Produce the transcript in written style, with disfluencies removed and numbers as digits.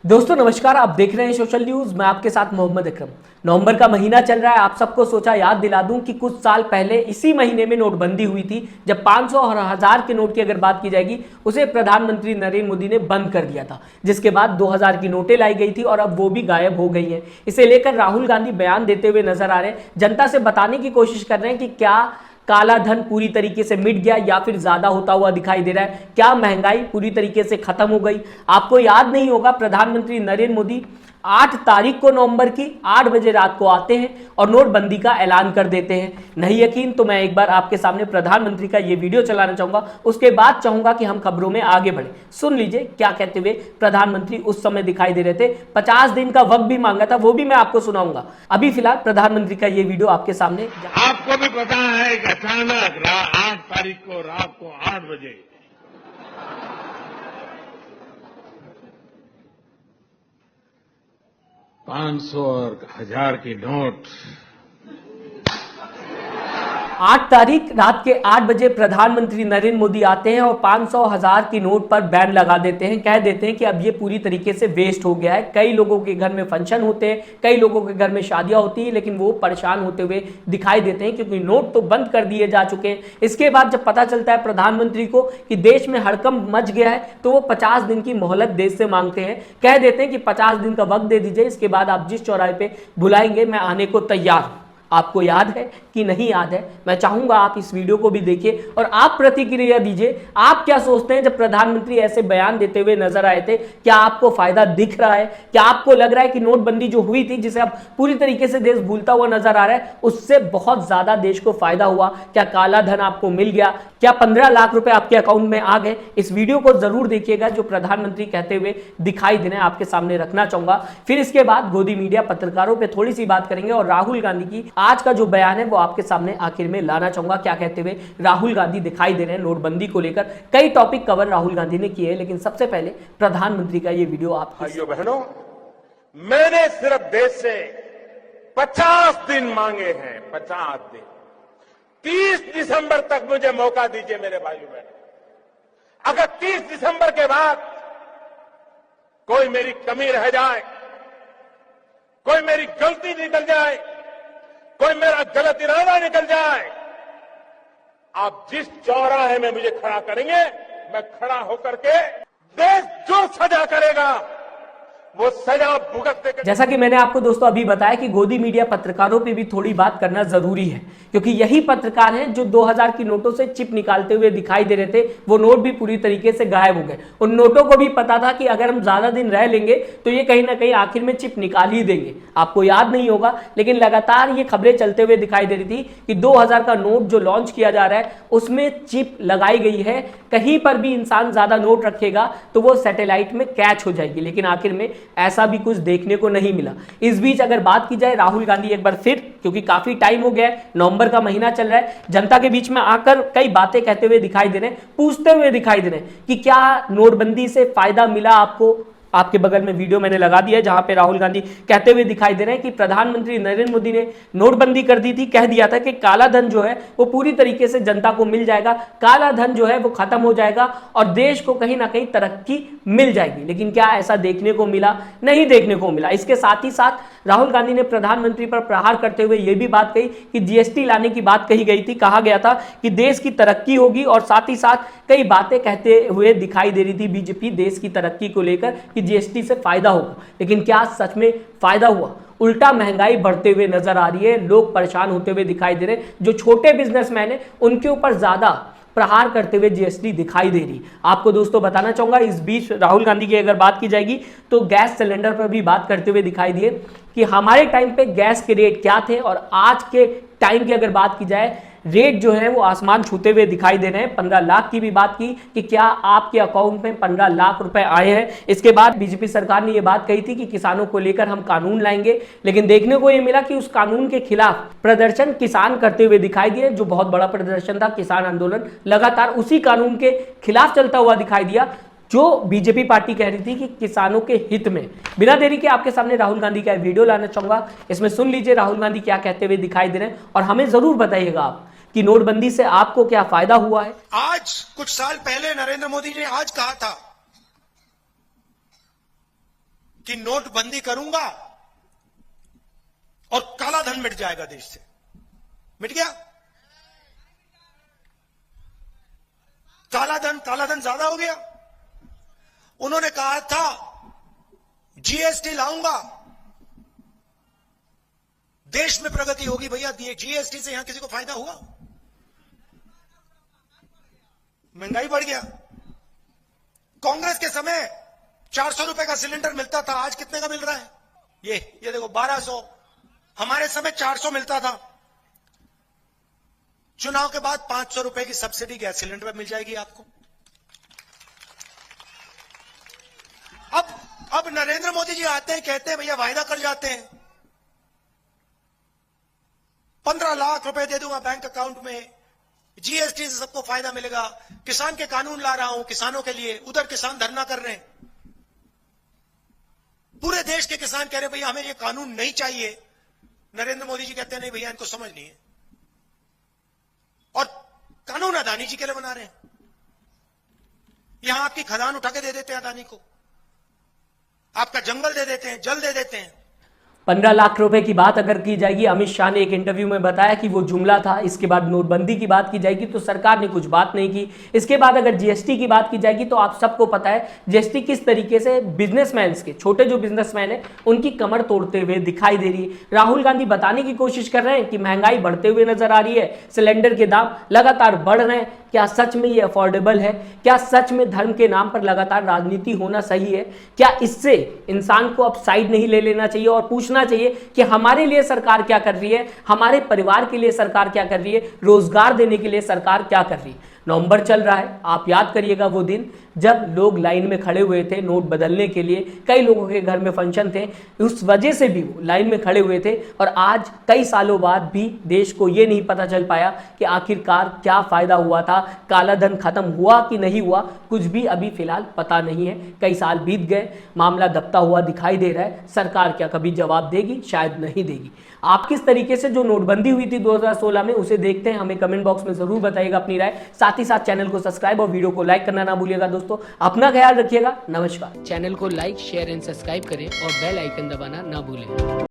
दोस्तों नमस्कार, आप देख रहे हैं सोशल न्यूज। मैं आपके साथ मोहम्मद अकरम। नवंबर का महीना चल रहा है। आप सबको सोचा याद दिला दूं कि कुछ साल पहले इसी महीने में नोटबंदी हुई थी, जब 500 और 1000 के नोट की अगर बात की जाएगी उसे प्रधानमंत्री नरेंद्र मोदी ने बंद कर दिया था, जिसके बाद 2000 की नोटें लाई गई थी और अब वो भी गायब हो गई हैं। इसे लेकर राहुल गांधी बयान देते हुए नजर आ रहे हैं, जनता से बताने की कोशिश कर रहे हैं कि क्या काला धन पूरी तरीके से मिट गया या फिर ज्यादा होता हुआ दिखाई दे रहा है, क्या महंगाई पूरी तरीके से खत्म हो गई। आपको याद नहीं होगा, प्रधानमंत्री नरेंद्र मोदी 8 तारीख को नवंबर की 8 बजे रात को आते हैं और नोटबंदी का ऐलान कर देते हैं। नहीं यकीन तो मैं एक बार आपके सामने प्रधानमंत्री का यह वीडियो चलाना चाहूंगा, उसके बाद चाहूंगा कि हम खबरों में आगे बढ़े। सुन लीजिए क्या कहते हुए प्रधानमंत्री उस समय दिखाई दे रहे थे। 50 दिन का वक्त भी मांगा था, वो भी मैं आपको सुनाऊंगा। अभी फिलहाल प्रधानमंत्री का यह वीडियो आपके सामने। आपको भी पता है कि अचानक 8 तारीख को रात को 8 बजे 500 और 1000 की नोट 8 तारीख रात के 8 बजे प्रधानमंत्री नरेंद्र मोदी आते हैं और 500 1000 की नोट पर बैन लगा देते हैं। कह देते हैं कि अब ये पूरी तरीके से वेस्ट हो गया है। कई लोगों के घर में फंक्शन होते हैं, कई लोगों के घर में शादियां होती हैं, लेकिन वो परेशान होते हुए दिखाई देते हैं क्योंकि नोट तो बंद कर दिए जा चुके हैं। इसके बाद जब पता चलता है प्रधानमंत्री को कि देश में हड़कंप मच गया है, तो वो 50 दिन की मोहलत देश से मांगते हैं। कह देते हैं कि 50 दिन का वक्त दे दीजिए, इसके बाद आप जिस चौराहे पे बुलाएंगे मैं आने को तैयार हूं। आपको याद है कि नहीं याद है? मैं चाहूंगा आप इस वीडियो को भी देखिए और आप प्रतिक्रिया दीजिए। आप क्या सोचते हैं जब प्रधानमंत्री ऐसे बयान देते हुए नजर आए थे? क्या आपको फायदा दिख रहा है? क्या आपको लग रहा है कि नोटबंदी जो हुई थी, जिसे अब पूरी तरीके से देश भूलता हुआ नजर आ रहा है, उससे बहुत ज्यादा देश को फायदा हुआ? क्या काला धन आपको मिल गया? क्या 15 लाख रुपए आपके अकाउंट में आ गए? इस वीडियो को जरूर देखिएगा, जो प्रधानमंत्री कहते हुए दिखाई देने आपके सामने रखना चाहूंगा। फिर इसके बाद गोदी मीडिया पत्रकारों पर थोड़ी सी बात करेंगे और राहुल गांधी की आज का जो बयान है वो आपके सामने आखिर में लाना चाहूंगा। क्या कहते हुए राहुल गांधी दिखाई दे रहे हैं नोटबंदी को लेकर। कई टॉपिक कवर राहुल गांधी ने किए हैं, लेकिन सबसे पहले प्रधानमंत्री का ये वीडियो आप। भाइयों बहनों, मैंने सिर्फ देश से 50 दिन मांगे हैं। 50 दिन। 30 दिसंबर तक मुझे मौका दीजिए मेरे भाइयों बहनों। अगर 30 दिसंबर के बाद कोई मेरी कमी रह जाए, कोई मेरी गलती निकल जाए, कोई मेरा गलत इरादा निकल जाए, आप जिस चौराहे में मुझे खड़ा करेंगे, मैं खड़ा होकर के देश जो सजा करेगा वो सजा भुगतने के। जैसा कि मैंने आपको दोस्तों अभी बताया कि गोदी मीडिया पत्रकारों पे भी थोड़ी बात करना जरूरी है, क्योंकि यही पत्रकार हैं जो 2000 की नोटों से चिप निकालते हुए दिखाई दे रहे थे। वो नोट भी पूरी तरीके से गायब हो गए। उन नोटों को भी पता था कि अगर हम ज्यादा दिन रह लेंगे तो ये कहीं ना कहीं आखिर में चिप निकाल ही देंगे। आपको याद नहीं होगा, लेकिन लगातार ये खबरें चलते हुए दिखाई दे रही थी कि 2000 का नोट जो लॉन्च किया जा रहा है उसमें चिप लगाई गई है। कहीं पर भी इंसान ज्यादा नोट रखेगा तो वो सैटेलाइट में कैच हो जाएगी, लेकिन आखिर में ऐसा भी कुछ देखने को नहीं मिला। इस बीच अगर बात की जाए राहुल गांधी एक बार फिर, क्योंकि काफी टाइम हो गया है, नवंबर का महीना चल रहा है, जनता के बीच में आकर कई बातें कहते हुए दिखाई दे रहे हैं, पूछते हुए दिखाई दे रहे हैं कि क्या नोटबंदी से फायदा मिला आपको। आपके बगल में वीडियो मैंने लगा दिया है जहां पे राहुल गांधी कहते हुए दिखाई दे रहे हैं कि प्रधानमंत्री नरेंद्र मोदी ने नोटबंदी कर दी थी, कह दिया था कि काला धन जो है वो पूरी तरीके से जनता को मिल जाएगा, काला धन जो है वो खत्म हो जाएगा और देश को कहीं ना कहीं तरक्की मिल जाएगी। लेकिन क्या ऐसा देखने को मिला? नहीं देखने को मिला। इसके साथ ही साथ राहुल गांधी ने प्रधानमंत्री पर प्रहार करते हुए यह भी बात कही कि जीएसटी लाने की बात कही गई थी। कहा गया था कि देश की तरक्की होगी और साथ ही साथ कई बातें कहते हुए दिखाई दे रही थी बीजेपी देश की तरक्की को लेकर कि जीएसटी से फायदा होगा। लेकिन क्या सच में फायदा हुआ? उल्टा महंगाई बढ़ते हुए नजर आ रही है, लोग परेशान होते हुए दिखाई दे रहे हैं। जो छोटे बिजनेसमैन हैं उनके ऊपर ज्यादा प्रहार करते हुए जीएसटी दिखाई दे रही। आपको दोस्तों बताना चाहूंगा, इस बीच राहुल गांधी की अगर बात की जाएगी तो गैस सिलेंडर पर भी बात करते हुए दिखाई दिए कि हमारे टाइम पे गैस के रेट क्या थे और आज के टाइम की अगर बात की जाए, रेट जो है वो आसमान छूते हुए दिखाई दे रहे हैं। 15 लाख की भी बात की कि क्या आपके अकाउंट में 15 लाख रुपए आए हैं। इसके बाद बीजेपी सरकार ने यह बात कही थी कि किसानों को लेकर हम कानून लाएंगे, लेकिन देखने को यह मिला कि उस कानून के खिलाफ प्रदर्शन किसान करते हुए दिखाई दिए। जो बहुत बड़ा प्रदर्शन था, किसान आंदोलन लगातार उसी कानून के खिलाफ चलता हुआ दिखाई दिया जो बीजेपी पार्टी कह रही थी कि किसानों के हित में। बिना देरी के आपके सामने राहुल गांधी का वीडियो लाना चाहूंगा। इसमें सुन लीजिए राहुल गांधी क्या कहते हुए दिखाई दे रहे हैं और हमें जरूर बताइएगा आप कि नोटबंदी से आपको क्या फायदा हुआ है। आज कुछ साल पहले नरेंद्र मोदी ने आज कहा था कि नोटबंदी करूंगा और काला धन मिट जाएगा देश से। मिट गया? काला धन ज्यादा हो गया। उन्होंने कहा था जीएसटी लाऊंगा, देश में प्रगति होगी। भैया जीएसटी से यहां किसी को फायदा हुआ? महंगाई बढ़ गया। कांग्रेस के समय 400 रुपए का सिलेंडर मिलता था, आज कितने का मिल रहा है? ये देखो 1200। हमारे समय 400 मिलता था। चुनाव के बाद 500 रुपए की सब्सिडी गैस सिलेंडर पर मिल जाएगी आपको। अब नरेंद्र मोदी जी आते हैं, कहते हैं भैया वायदा कर जाते हैं, 15 लाख रुपए दे दूंगा बैंक अकाउंट में, जीएसटी से सबको फायदा मिलेगा, किसान के कानून ला रहा हूं किसानों के लिए। उधर किसान धरना कर रहे हैं, पूरे देश के किसान कह रहे हैं भैया हमें ये कानून नहीं चाहिए। नरेंद्र मोदी जी कहते हैं नहीं भैया इनको समझ नहीं है, और कानून अदानी जी के लिए बना रहे हैं। यहां आपकी खदान उठा के दे देते हैं अदानी को, आपका जंगल दे देते हैं, जल दे देते हैं। 15 लाख रुपए की बात अगर की जाएगी, अमित शाह ने एक इंटरव्यू में बताया कि वो जुमला था। इसके बाद नोटबंदी की बात की जाएगी तो सरकार ने कुछ बात नहीं की। इसके बाद अगर जीएसटी की बात की जाएगी तो आप सबको पता है जीएसटी किस तरीके से बिजनेसमैन के, छोटे जो बिजनेसमैन है उनकी कमर तोड़ते हुए दिखाई दे रही है। राहुल गांधी बताने की कोशिश कर रहे हैं कि महंगाई बढ़ते हुए नजर आ रही है, सिलेंडर के दाम लगातार बढ़ रहे हैं। क्या सच में ये अफोर्डेबल है? क्या सच में धर्म के नाम पर लगातार राजनीति होना सही है? क्या इससे इंसान को अब साइड नहीं ले लेना चाहिए और पूछना चाहिए कि हमारे लिए सरकार क्या कर रही है, हमारे परिवार के लिए सरकार क्या कर रही है, रोजगार देने के लिए सरकार क्या कर रही है? नवंबर चल रहा है, आप याद करिएगा वो दिन जब लोग लाइन में खड़े हुए थे नोट बदलने के लिए। कई लोगों के घर में फंक्शन थे, उस वजह से भी वो लाइन में खड़े हुए थे। और आज कई सालों बाद भी देश को ये नहीं पता चल पाया कि आखिरकार क्या फायदा हुआ था, काला धन खत्म हुआ कि नहीं हुआ, कुछ भी अभी फिलहाल पता नहीं है। कई साल बीत गए, मामला दबता हुआ दिखाई दे रहा है। सरकार क्या कभी जवाब देगी? शायद नहीं देगी। आप किस तरीके से जो नोटबंदी हुई थी 2016 में उसे देखते हैं, हमें कमेंट बॉक्स में जरूर बताइएगा अपनी राय। साथ ही साथ चैनल को सब्सक्राइब और वीडियो को लाइक करना ना भूलिएगा। दोस्तों अपना ख्याल रखिएगा। नमस्कार। चैनल को लाइक, शेयर एंड सब्सक्राइब करें और बेल आइकन दबाना ना भूलें।